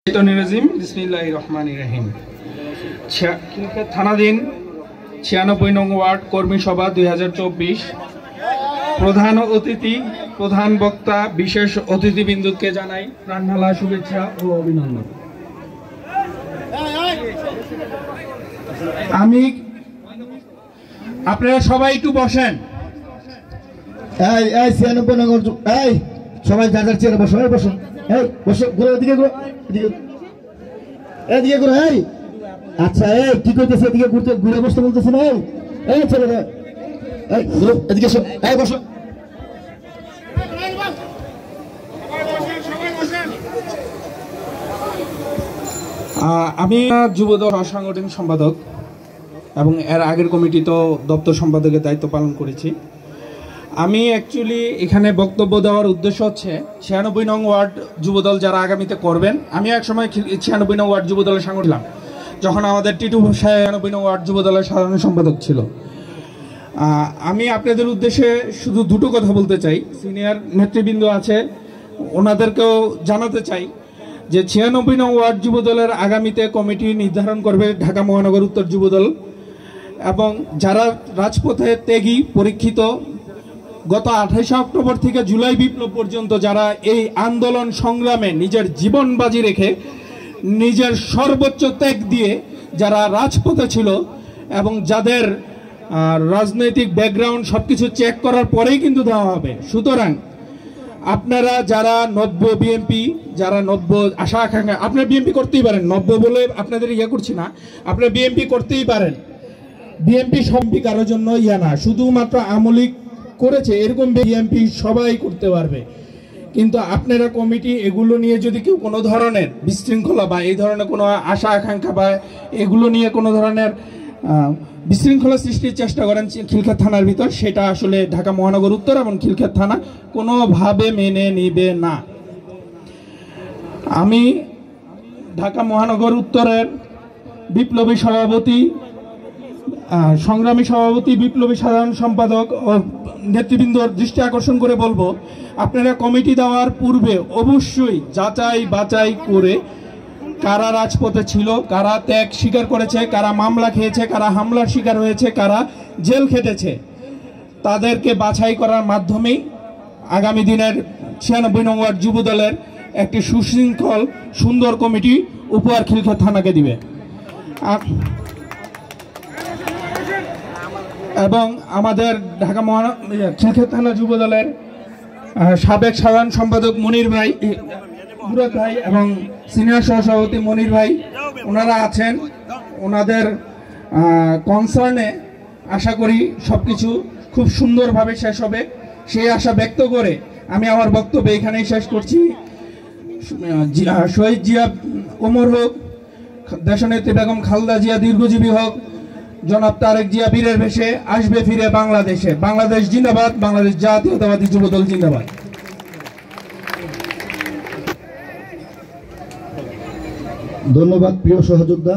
बिस्मिल्लाहिर्रहमानिर्रहीम। থানাধীন 96 নং ওয়ার্ড কর্মী সভা 2024 প্রধান অতিথি প্রধান বক্তা বিশেষ অতিথিবৃন্দকে জানাই প্রাণঢালা শুভেচ্ছা ও অভিনন্দন। আপনারা সবাই একটু বসেন। এই 96 নং এই সবাই যার যার চেয়ারে বসো। বসো বসো, ঘুরে এদিকে ঘুরো, এদিকে ঘুরো। আচ্ছা কি করতেছে? এদিকে ঘুরতে ঘুরে বসতে বলতেছে না? চলে যাও, এদিকে এসো, বসো। আমি যুবদল সাংগঠনিক সম্পাদক এবং এর আগের কমিটি তো দপ্তর সম্পাদকের দায়িত্ব পালন করেছি। আমি অ্যাকচুয়ালি এখানে বক্তব্য দেওয়ার উদ্দেশ্য হচ্ছে 96 নং ওয়ার্ড যুবদল যারা আগামীতে করবেন। আমি একসময় 96 নং ওয়ার্ড যুবদলের সাংগঠন ছিলাম, যখন আমাদের টিটু 96 নং ওয়ার্ড যুবদলের সাধারণ সম্পাদক ছিল। আমি আপনাদের উদ্দেশ্যে শুধু দুটো কথা বলতে চাই। সিনিয়র নেতৃবৃন্দ আছে, ওনাদেরকেও জানাতে চাই যে 96 নং ওয়ার্ড যুবদলের আগামীতে কমিটি নির্ধারণ করবে ঢাকা মহানগর উত্তর যুবদল, এবং যারা রাজপথে ত্যাগী পরীক্ষিত গত 28 অক্টোবর থেকে জুলাই বিপ্লব পর্যন্ত যারা এই আন্দোলন সংগ্রামে নিজের জীবন বাজি রেখে নিজের সর্বোচ্চ ত্যাগ দিয়ে যারা রাজপথে ছিল এবং যাদের রাজনৈতিক ব্যাকগ্রাউন্ড সবকিছু চেক করার পরেই কিন্তু দেওয়া হবে। সুতরাং আপনারা যারা নব্য বিএমপি, যারা নব্য আশা আকাঙ্ক্ষা, আপনারা বিএমপি করতেই পারেন, নব্য বলে আপনাদের করছি না, আপনারা বিএমপি করতেই পারেন। বিএমপি সম্পি কারোর জন্য না, শুধুমাত্র আমলিক করেছে এরকম বিএমপি সবাই করতে পারবে। কিন্তু আপনারা কমিটি এগুলো নিয়ে যদি কেউ কোনো ধরনের বিশৃঙ্খলা বা এই ধরনের কোনো আশা আকাঙ্ক্ষা বা এগুলো নিয়ে কোনো ধরনের বিশৃঙ্খলা সৃষ্টির চেষ্টা করেন খিলক্ষেত থানার ভিতর, সেটা আসলে ঢাকা মহানগর উত্তর এবং খিলক্ষেত থানা কোনোভাবে মেনে নিবে না। আমি ঢাকা মহানগর উত্তরের বিপ্লবী সভাপতি, সংগ্রামী সভাপতি, বিপ্লবী সাধারণ সম্পাদক ও নেতৃবৃন্দর দৃষ্টি আকর্ষণ করে বলবো, আপনারা কমিটি দেওয়ার পূর্বে অবশ্যই যাচাই বাছাই করে কারা রাজপথে ছিল, কারা ত্যাগ স্বীকার করেছে, কারা মামলা খেয়েছে, কারা হামলার শিকার হয়েছে, কারা জেল খেটেছে, তাদেরকে বাছাই করার মাধ্যমেই আগামী দিনের 96 নং ওয়ার্ড যুবদলের একটি সুশৃঙ্খল সুন্দর কমিটি উপহার খিলক্ষেত থানাকে দিবে। এবং আমাদের ঢাকা খিলক্ষেত থানা যুবদলের সাবেক সাধারণ সম্পাদক মনির ভাই, মুরাদ ভাই এবং সিনিয়র সহসভাপতি মনির ভাই, ওনারা আছেন। ওনাদের কনসার্নে আশা করি সবকিছু খুব সুন্দরভাবে শেষ হবে, সেই আশা ব্যক্ত করে আমি আমার বক্তব্য এখানেই শেষ করছি। শহীদ জিয়া ওমর হোক, দেশনেত্রী বেগম খালেদা জিয়া দীর্ঘজীবী হোক, জনাব তারেক জিয়া বীরের বেশে আসবে ফিরে বাংলাদেশে। বাংলাদেশ জিন্দাবাদ, বাংলাদেশ জাতীয়তাবাদী যুবদল জিন্দাবাদ। ধন্যবাদ প্রিয় সহযোদ্ধা।